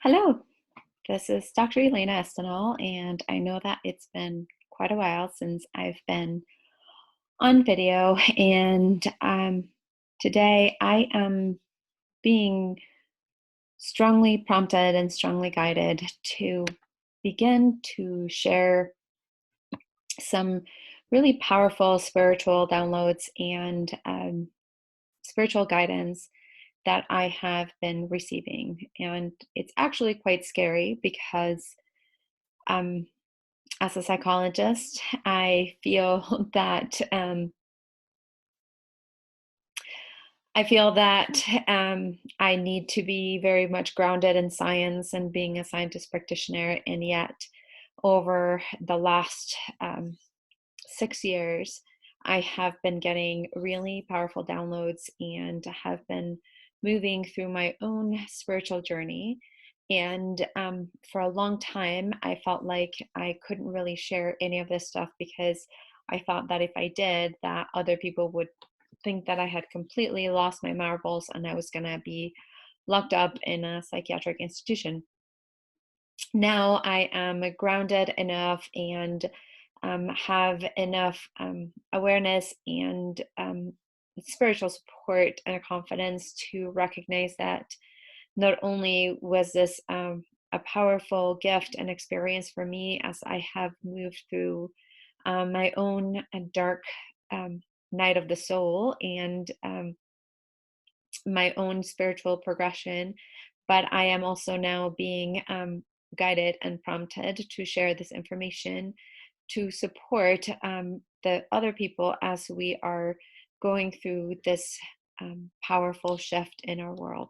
Hello, this is Dr. Elena Espinal, and I know that it's been quite a while since I've been on video, and today I am being strongly prompted and strongly guided to begin to share some really powerful spiritual downloads and spiritual guidance that I have been receiving. And it's actually quite scary because um, as a psychologist, I feel that I need to be very much grounded in science and being a scientist practitioner. And yet, over the last 6 years, I have been getting really powerful downloads and have been moving through my own spiritual journey. And for a long time, I felt like I couldn't really share any of this stuff because I thought that if I did, that other people would think that I had completely lost my marbles and I was going to be locked up in a psychiatric institution. Now I am grounded enough and have enough awareness and spiritual support and confidence to recognize that not only was this a powerful gift and experience for me as I have moved through my own dark night of the soul and my own spiritual progression, but I am also now being guided and prompted to share this information to support the other people as we are going through this powerful shift in our world.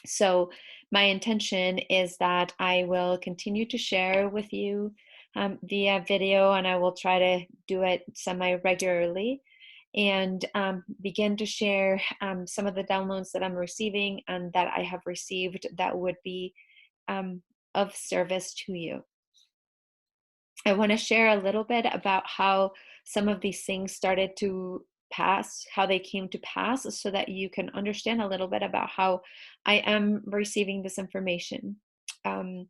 So, my intention is that I will continue to share with you via video, and I will try to do it semi regularly and begin to share some of the downloads that I'm receiving and that I have received that would be um, of service to you. I want to share a little bit about how some of these things started to pass, how they came to pass, so that you can understand a little bit about how I am receiving this information. Um,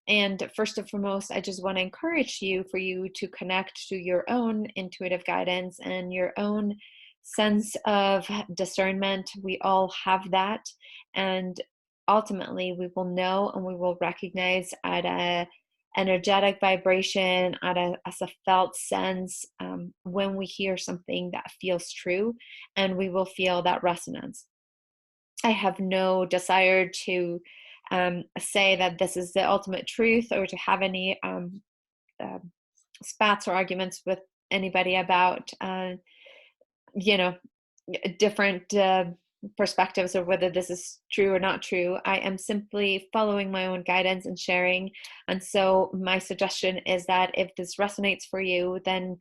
and first and foremost, I just want to encourage you for you to connect to your own intuitive guidance and your own sense of discernment. We all have that. And ultimately, we will know and we will recognize at a energetic vibration, as a felt sense, when we hear something that feels true, and we will feel that resonance. I have no desire to say that this is the ultimate truth or to have any uh, spats or arguments with anybody about, you know, different perspectives of whether this is true or not true. I am simply following my own guidance and sharing. And so, my suggestion is that if this resonates for you, then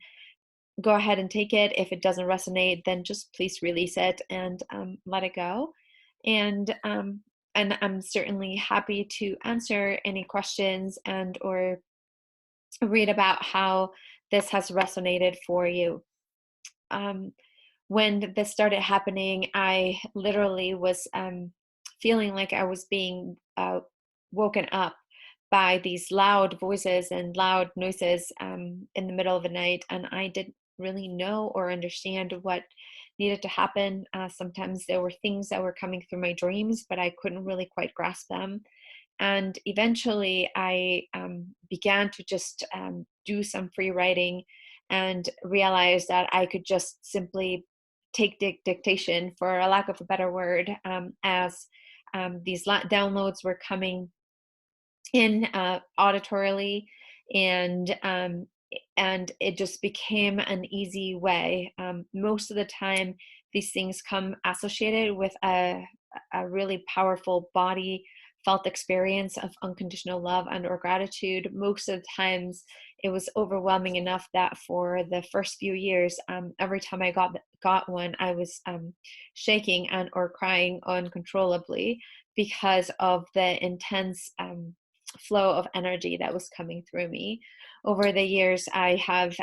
go ahead and take it. If it doesn't resonate, then just please release it and let it go. And and I'm certainly happy to answer any questions and or read about how this has resonated for you. Um, when this started happening, I literally was feeling like I was being woken up by these loud voices and loud noises in the middle of the night, and I didn't really know or understand what needed to happen. Sometimes there were things that were coming through my dreams, but I couldn't really quite grasp them. And eventually, I began to just do some free writing and realized that I could just simply take dictation, for a lack of a better word, as these downloads were coming in auditorily, and it just became an easy way. Most of the time, these things come associated with a really powerful body felt experience of unconditional love and or gratitude. Most of the times it was overwhelming enough that for the first few years, every time I got one, I was shaking and or crying uncontrollably because of the intense flow of energy that was coming through me. Over the years, I have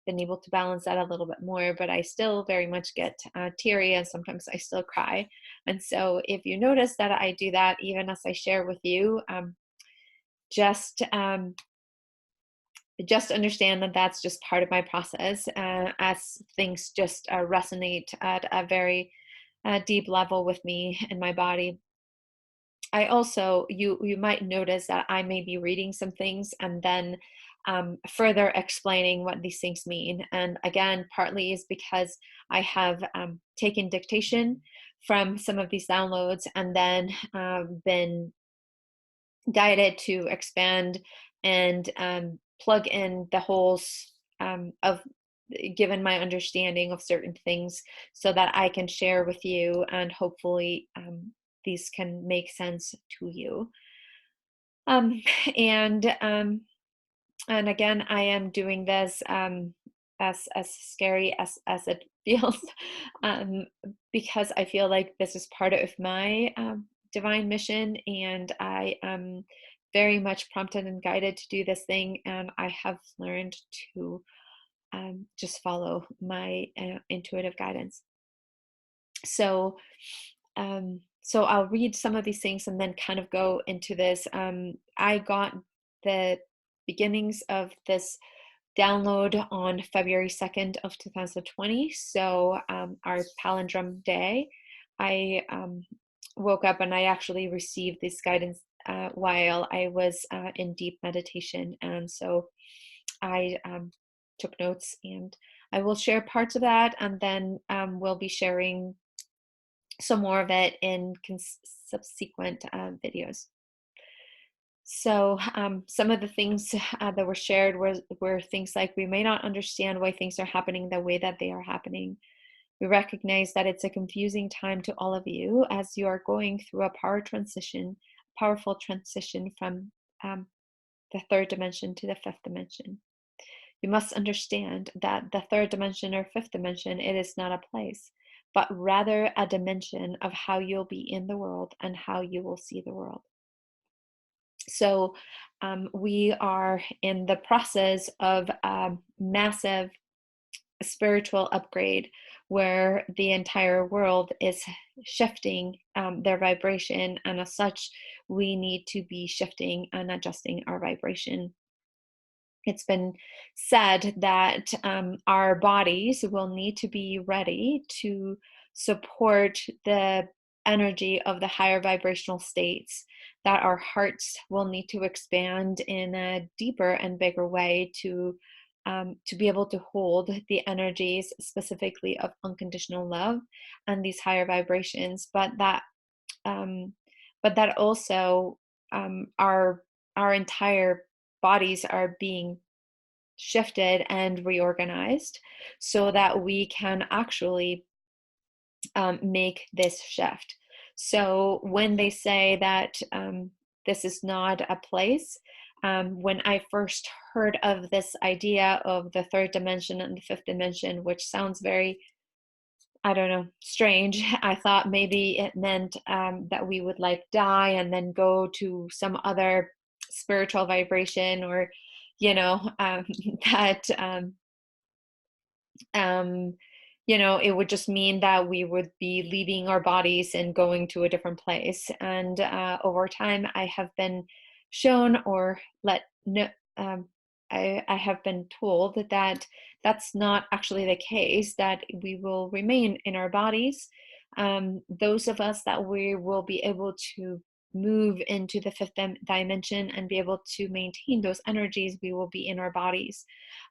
been able to balance that a little bit more, but I still very much get teary, and sometimes I still cry. And so if you notice that I do that, even as I share with you, just um, just understand that that's just part of my process, as things just resonate at a very deep level with me and my body. I also, you might notice that I may be reading some things and then further explaining what these things mean. And again, partly is because I have taken dictation from some of these downloads, and then been guided to expand and plug in the holes of given my understanding of certain things, so that I can share with you, and hopefully these can make sense to you. Um, and um, and again, I am doing this, as scary as it feels, um, because I feel like this is part of my divine mission, and I am very much prompted and guided to do this thing, and I have learned to just follow my intuitive guidance. So, so I'll read some of these things and then kind of go into this. I got the beginnings of this download on February 2nd of 2020. So our palindrome day, I woke up and I actually received this guidance while I was in deep meditation. And so I took notes, and I will share parts of that, and then we'll be sharing some more of it in subsequent videos. So some of the things that were shared were things like, we may not understand why things are happening the way that they are happening. We recognize that it's a confusing time to all of you, as you are going through a powerful transition from the third dimension to the fifth dimension. You must understand that the third dimension or fifth dimension, it is not a place, but rather a dimension of how you'll be in the world and how you will see the world. So we are in the process of a massive spiritual upgrade, where the entire world is shifting their vibration, and as such, we need to be shifting and adjusting our vibration. It's been said that our bodies will need to be ready to support the energy of the higher vibrational states, that our hearts will need to expand in a deeper and bigger way to be able to hold the energies, specifically of unconditional love and these higher vibrations, um, but that also our entire bodies are being shifted and reorganized, so that we can actually make this shift. So when they say that this is not a place, when I first heard of this idea of the third dimension and the fifth dimension, which sounds very, I don't know, strange, I thought maybe it meant that we would like die and then go to some other spiritual vibration, or that um, it would just mean that we would be leaving our bodies and going to a different place. And over time, I have been shown, or let no, I have been told that that's not actually the case, that we will remain in our bodies. Those of us that we will be able to move into the fifth dimension and be able to maintain those energies, we will be in our bodies.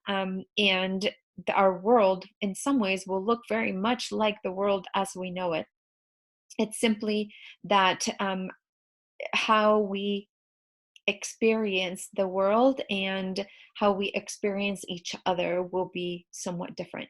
And our world in some ways will look very much like the world as we know it. It's simply that how we experience the world and how we experience each other will be somewhat different.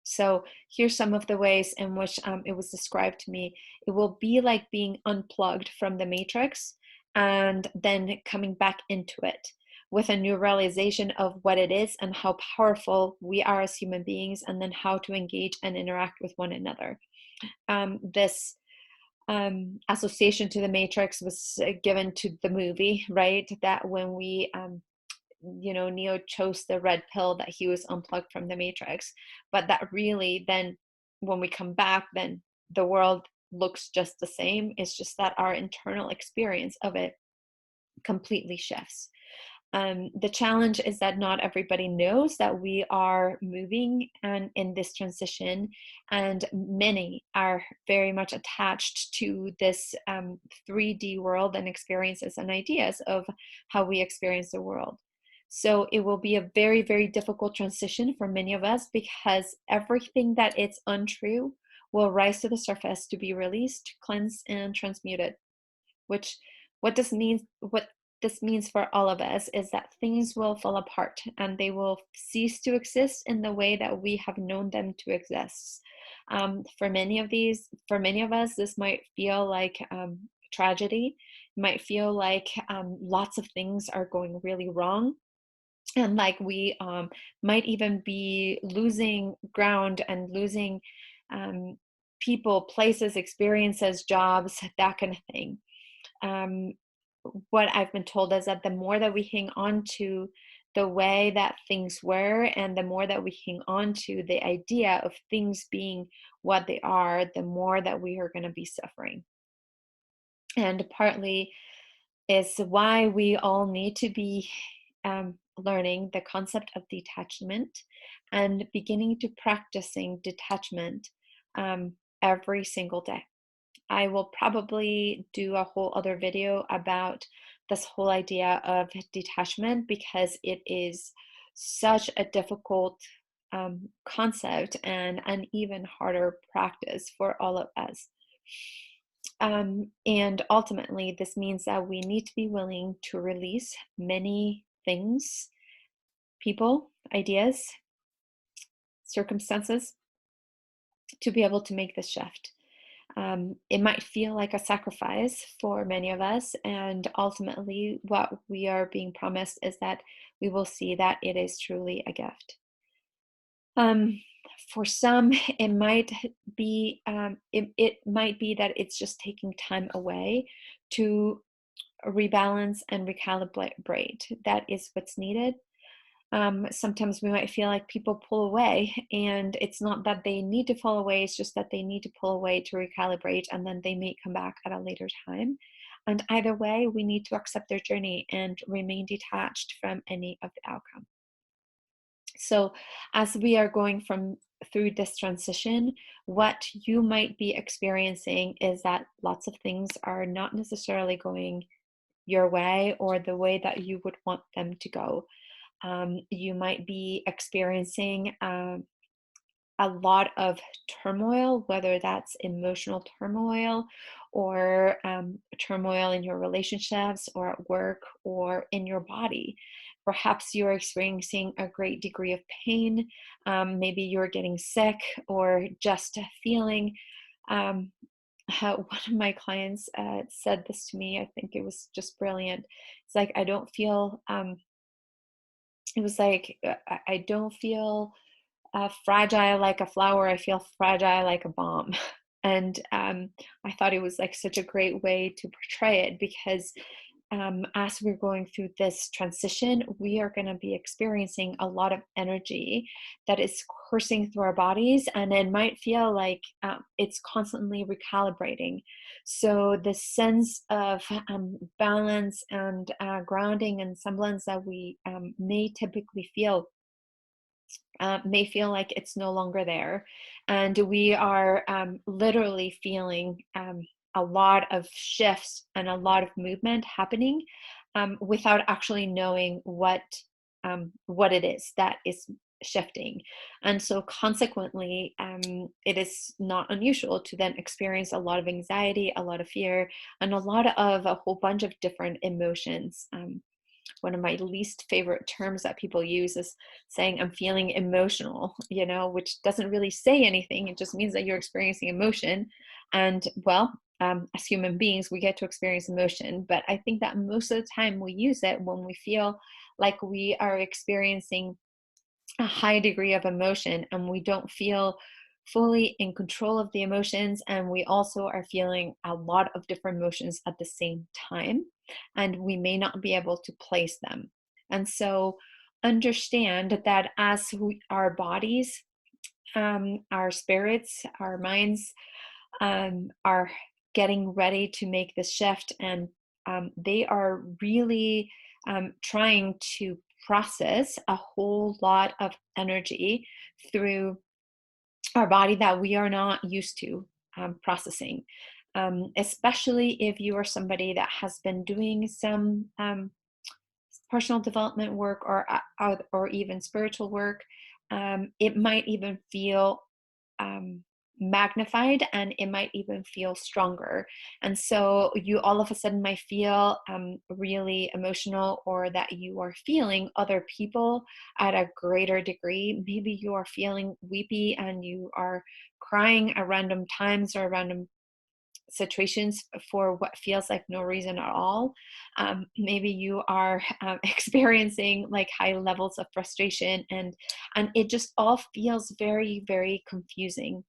So here's some of the ways in which it was described to me. It will be like being unplugged from the matrix and then coming back into it with a new realization of what it is and how powerful we are as human beings, and then how to engage and interact with one another. This association to the matrix was given to the movie, right? That when we Neo chose the red pill, that he was unplugged from the matrix, but that really then when we come back, then the world looks just the same. It's just that our internal experience of it completely shifts. The challenge is that not everybody knows that we are moving and in this transition, and many are very much attached to this 3D world and experiences and ideas of how we experience the world. So it will be a very, very difficult transition for many of us, because everything that is untrue will rise to the surface to be released, cleansed, and transmuted. Which what this means for all of us is that things will fall apart, and they will cease to exist in the way that we have known them to exist. For many of us, this might feel like tragedy. It might feel like lots of things are going really wrong, and like we might even be losing ground and losing um, people, places, experiences, jobs, that kind of thing. um, what I've been told is that the more that we hang on to the way that things were, and the more that we hang on to the idea of things being what they are, the more that we are going to be suffering. And partly is why we all need to be learning the concept of detachment and beginning to practicing detachment um, every single day. I will probably do a whole other video about this whole idea of detachment, because it is such a difficult concept and an even harder practice for all of us. And ultimately, this means that we need to be willing to release many things, people, ideas, circumstances, to be able to make this shift. It might feel like a sacrifice for many of us, and ultimately, what we are being promised is that we will see that it is truly a gift. Um, for some, it might it might be that it's just taking time away to rebalance and recalibrate. That is what's needed. Sometimes we might feel like people pull away, and it's not that they need to pull away, it's just that they need to pull away to recalibrate, and then they may come back at a later time. And either way, we need to accept their journey and remain detached from any of the outcome. So, as we are going through this transition, what you might be experiencing is that lots of things are not necessarily going your way or the way that you would want them to go. You might be experiencing a lot of turmoil, whether that's emotional turmoil or turmoil in your relationships or at work or in your body. Perhaps you're experiencing a great degree of pain. Maybe you're getting sick or just feeling. How one of my clients said this to me. I think it was just brilliant. It's like, I don't feel, it was like, I don't feel fragile like a flower. I feel fragile like a bomb. And I thought it was like such a great way to portray it, because as we're going through this transition, we are going to be experiencing a lot of energy that is coursing through our bodies, and it might feel like it's constantly recalibrating. So, the sense of balance and grounding and semblance that we may typically feel may feel like it's no longer there. And we are literally feeling a lot of shifts and a lot of movement happening without actually knowing what it is that is shifting. And so consequently, it is not unusual to then experience a lot of anxiety, a lot of fear, and a lot of a whole bunch of different emotions. One of my least favorite terms that people use is saying I'm feeling emotional, which doesn't really say anything. It just means that you're experiencing emotion. And well, as human beings, we get to experience emotion, but I think that most of the time we use it when we feel like we are experiencing a high degree of emotion and we don't feel fully in control of the emotions, and we also are feeling a lot of different emotions at the same time, and we may not be able to place them. And so understand that as our bodies, our spirits, our minds are getting ready to make this shift, and they are really trying to process a whole lot of energy through our body that we are not used to processing. Especially if you are somebody that has been doing some personal development work or even spiritual work, it might even feel um, magnified, and it might even feel stronger. And so you all of a sudden might feel really emotional, or that you are feeling other people at a greater degree. Maybe you are feeling weepy and you are crying at random times or random situations for what feels like no reason at all. Maybe you are experiencing like high levels of frustration, and it just all feels very, very confusing.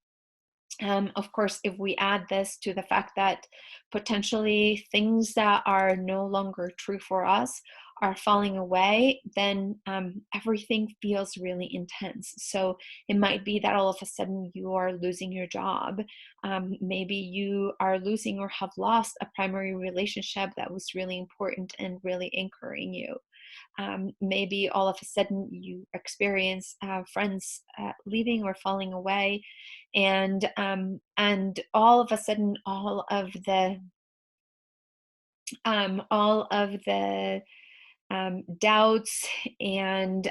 Of course, if we add this to the fact that potentially things that are no longer true for us are falling away, then everything feels really intense. So it might be that all of a sudden you are losing your job. Maybe you are losing or have lost a primary relationship that was really important and really anchoring you. Maybe all of a sudden you experience friends leaving or falling away, and all of a sudden all of the doubts and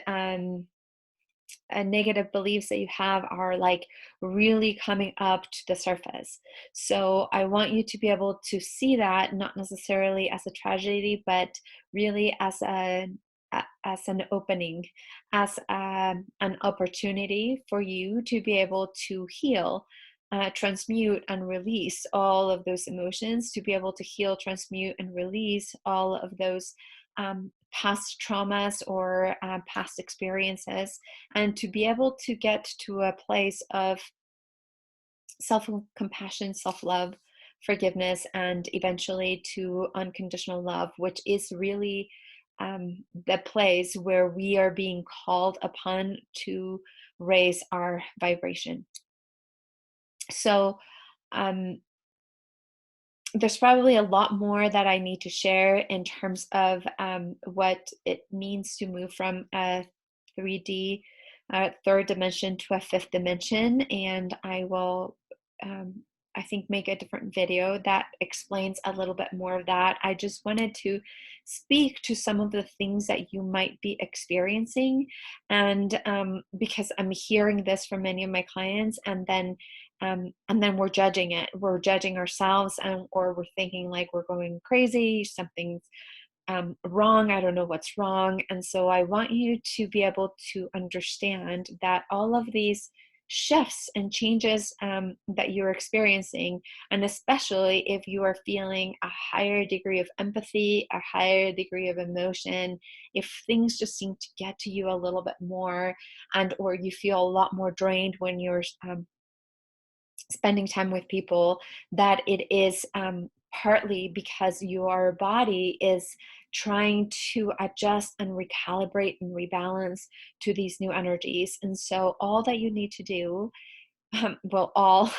negative beliefs that you have are like really coming up to the surface. So I want you to be able to see that not necessarily as a tragedy, but really as as an opening, as an opportunity for you to be able to heal, transmute, and release all of those emotions, to be able to heal, transmute, and release all of those past traumas or past experiences, and to be able to get to a place of self compassion, self love, forgiveness, and eventually to unconditional love, which is really the place where we are being called upon to raise our vibration. So, um, there's probably a lot more that I need to share in terms of what it means to move from a 3D, third dimension, to a fifth dimension. And I will, um, I think, make a different video that explains a little bit more of that. I just wanted to speak to some of the things that you might be experiencing. And because I'm hearing this from many of my clients, and then we're judging it, we're judging ourselves, and or we're thinking like we're going crazy, something's wrong, I don't know what's wrong. And so I want you to be able to understand that all of these shifts and changes that you're experiencing, and especially if you are feeling a higher degree of empathy, a higher degree of emotion, if things just seem to get to you a little bit more, and or you feel a lot more drained when you're spending time with people, that it is partly because your body is trying to adjust and recalibrate and rebalance to these new energies. And so all that you need to do, well, all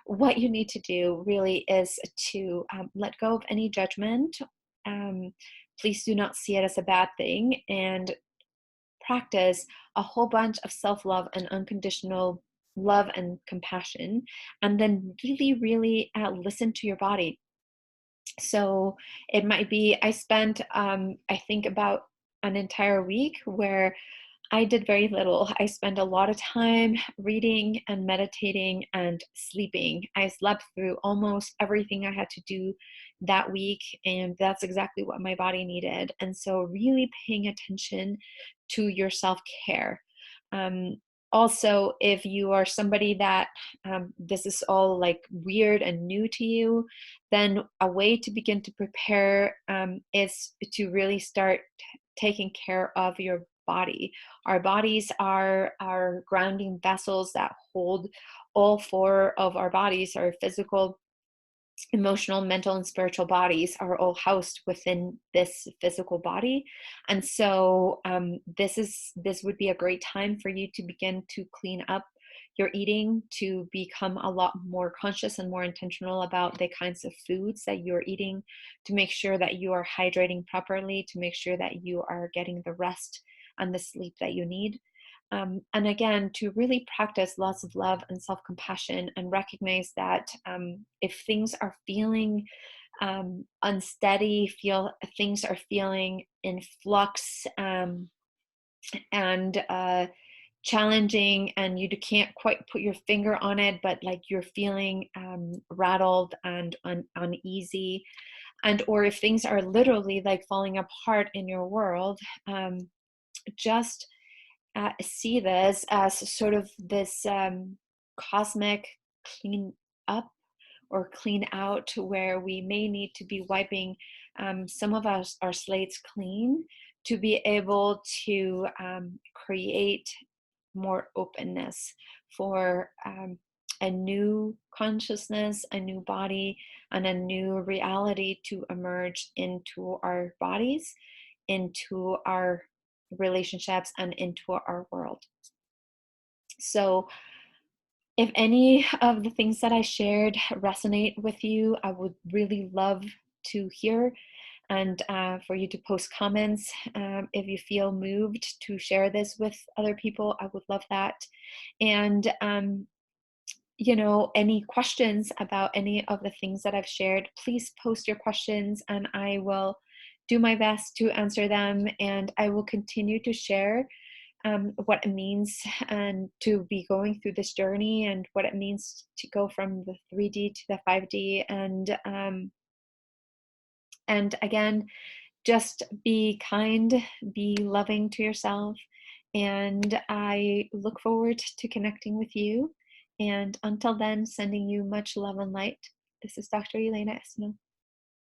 what you need to do really is to let go of any judgment. um, Please do not see it as a bad thing, and practice a whole bunch of self love and unconditional love and compassion. And then really, really listen to your body. So it might be, I spent, I think, about an entire week where I did very little. I spent a lot of time reading and meditating and sleeping. I slept through almost everything I had to do that week, and that's exactly what my body needed. And so, really paying attention to your self care. Um, Also, if you are somebody that this is all like weird and new to you, then a way to begin to prepare is to really start taking care of your body. Our bodies are our grounding vessels that hold all four of our bodies: our physical, emotional, mental, and spiritual bodies are all housed within this physical body. And so this would be a great time for you to begin to clean up your eating, to become a lot more conscious and more intentional about the kinds of foods that you're eating, to make sure that you are hydrating properly, to make sure that you are getting the rest and the sleep that you need. And again, to really practice lots of love and self compassion and recognize that if things are feeling unsteady, feel things are feeling in flux and challenging, and you can't quite put your finger on it, but like you're feeling rattled and uneasy, and or if things are literally like falling apart in your world, just see this as sort of this cosmic clean up or clean out, where we may need to be wiping some of our slates clean to be able to create more openness for a new consciousness, a new body, and a new reality to emerge into our bodies, into our relationships, and into our world. So, if any of the things that I shared resonate with you, I would really love to hear and for you to post comments. If you feel moved to share this with other people, I would love that. And any questions about any of the things that I've shared, please post your questions and I will do my best to answer them. And I will continue to share what it means and to be going through this journey, and what it means to go from the 3D to the 5D. And again, just be kind, be loving to yourself. And I look forward to connecting with you. And until then, sending you much love and light. This is Dr. Elena Espinal.